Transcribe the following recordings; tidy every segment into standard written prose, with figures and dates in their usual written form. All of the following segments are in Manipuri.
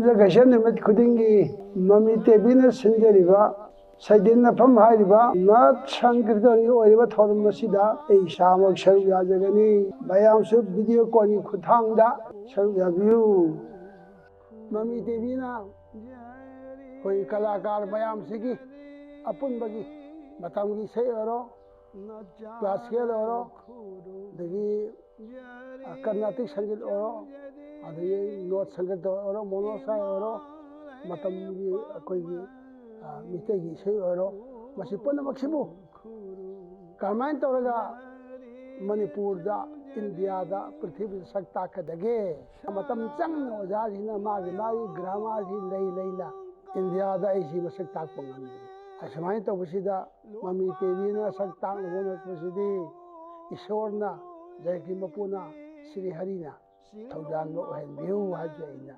ꯌꯨꯝꯁꯀꯩꯁ ꯅꯨꯃꯤꯠ ꯈꯨꯗꯤꯡꯒꯤ ꯃꯃꯤ ꯇꯤꯚꯤꯅ ꯁꯤꯟꯖꯔꯤꯕ ꯁꯩꯗꯤꯟꯅꯐꯝ ꯍꯥꯏꯔꯤꯕ ꯅꯥꯠ ꯁꯪꯀꯤꯔꯇꯟꯒꯤ ꯑꯣꯏꯔꯤꯕ ꯊꯧꯔꯝ ꯑꯁꯤꯗ ꯑꯩ ꯏꯁꯥꯃꯛ ꯁꯔꯨꯛ ꯌꯥꯖꯒꯅꯤ꯫ ꯃꯌꯥꯝꯁꯨ ꯚꯤꯗꯤꯑꯣ ꯀꯣꯜꯒꯤ ꯈꯨꯠꯊꯥꯡꯗ ꯁꯔꯨꯛ ꯌꯥꯕꯤꯌꯨ꯫ ꯃꯃꯤ ꯇꯤꯚꯤꯅ ꯑꯩꯈꯣꯏ ꯀꯂꯥꯀꯥꯔ ꯃꯌꯥꯝꯁꯤꯒꯤ ꯑꯄꯨꯟꯕꯒꯤ ꯃꯇꯝꯒꯤ ꯏꯁꯩ ꯑꯣꯏꯔꯣ, ꯀ꯭ꯂꯥꯁꯤꯀꯦꯜ ꯑꯣꯏꯔꯣ, ꯑꯗꯒꯤ ꯀꯔꯅꯥꯇꯤꯛ ꯁꯪꯒꯤꯠ ꯑꯣꯏꯔꯣ, ꯑꯗꯒꯤ ꯅꯣꯠ ꯁꯪꯒꯤꯠ ꯑꯣꯏꯔꯣ, ꯃꯣꯅꯣꯁꯥꯏ ꯑꯣꯏꯔꯣ, ꯃꯇꯝꯒꯤ ꯑꯩꯈꯣꯏꯒꯤ ꯃꯤꯇꯩꯒꯤ ꯏꯁꯩ ꯑꯣꯏꯔꯣ, ꯃꯁꯤ ꯄꯨꯝꯅꯃꯛꯁꯤꯕꯨ ꯀꯔꯝꯍꯥꯏꯅ ꯇꯧꯔꯒ ꯃꯅꯤꯄꯨꯔꯗ, ꯏꯟꯗꯤꯌꯥꯗ, ꯄ꯭ꯔꯤꯊꯤꯕꯤꯗ ꯁꯛ ꯇꯥꯛꯀꯗꯒꯦ? ꯃꯇꯝ ꯆꯪꯅ ꯑꯣꯖꯥꯁꯤꯡꯅ ꯃꯥꯒꯤ ꯒ꯭ꯔꯥꯃꯥꯔꯁꯤ ꯂꯩꯅ ꯏꯟꯗꯤꯌꯥꯗ ꯑꯩꯁꯤ ꯃꯁꯛ ꯇꯥꯛꯄ ꯉꯝꯗ꯭ꯔꯤ꯫ ꯑꯁꯨꯃꯥꯏꯅ ꯇꯧꯕꯁꯤꯗ ꯃꯃꯤ ꯇꯤꯚꯤꯅ ꯁꯛ ꯇꯥꯛꯅꯕ ꯍꯣꯠꯅꯔꯛꯄꯁꯤꯗꯤ ꯏꯁꯣꯔꯅ, ꯖꯒꯠꯀꯤ ꯃꯄꯨꯅ, ꯁ꯭ꯔꯤ ꯍꯔꯤꯅ ꯊꯧꯖꯥꯟꯕ ꯑꯣꯏꯍꯟꯕꯤꯌꯨ ꯍꯥꯏꯕꯁꯦ ꯑꯩꯅ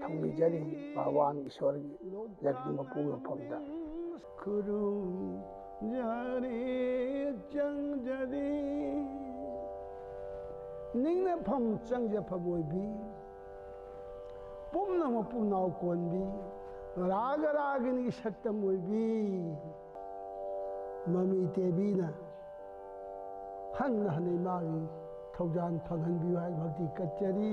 ꯊꯧꯅꯤꯖꯔꯤ ꯚꯒꯋꯥꯟ ꯏꯁꯣꯔꯒꯤ, ꯖꯒꯠꯀꯤ ꯃꯄꯨꯒꯤ ꯃꯐꯝꯗ꯫ ꯈꯨꯔꯨꯝꯖꯔꯤ ꯆꯪꯖꯔꯤ ꯅꯤꯡꯅꯐꯝ ꯆꯪꯖꯐꯝ ꯑꯣꯏꯕꯤ, ꯄꯨꯝꯅꯃꯛ ꯄꯨꯝꯅꯥꯎ ꯀꯣꯟꯕꯤ, ꯔꯥꯒ ꯔꯥꯒꯤꯅꯤ ꯁꯛꯇꯝ ꯑꯣꯏꯕꯤ ꯃꯃꯤ ꯇꯤꯚꯤꯅ ꯍꯟꯅ ꯍꯟꯅ ꯏꯃꯥꯒꯤ ꯊꯧꯖꯥꯟ ꯐꯪꯍꯟꯕꯤꯌꯨ ꯍꯥꯏꯅ ꯚꯛꯇꯤ ꯀꯠꯆꯔꯤ꯫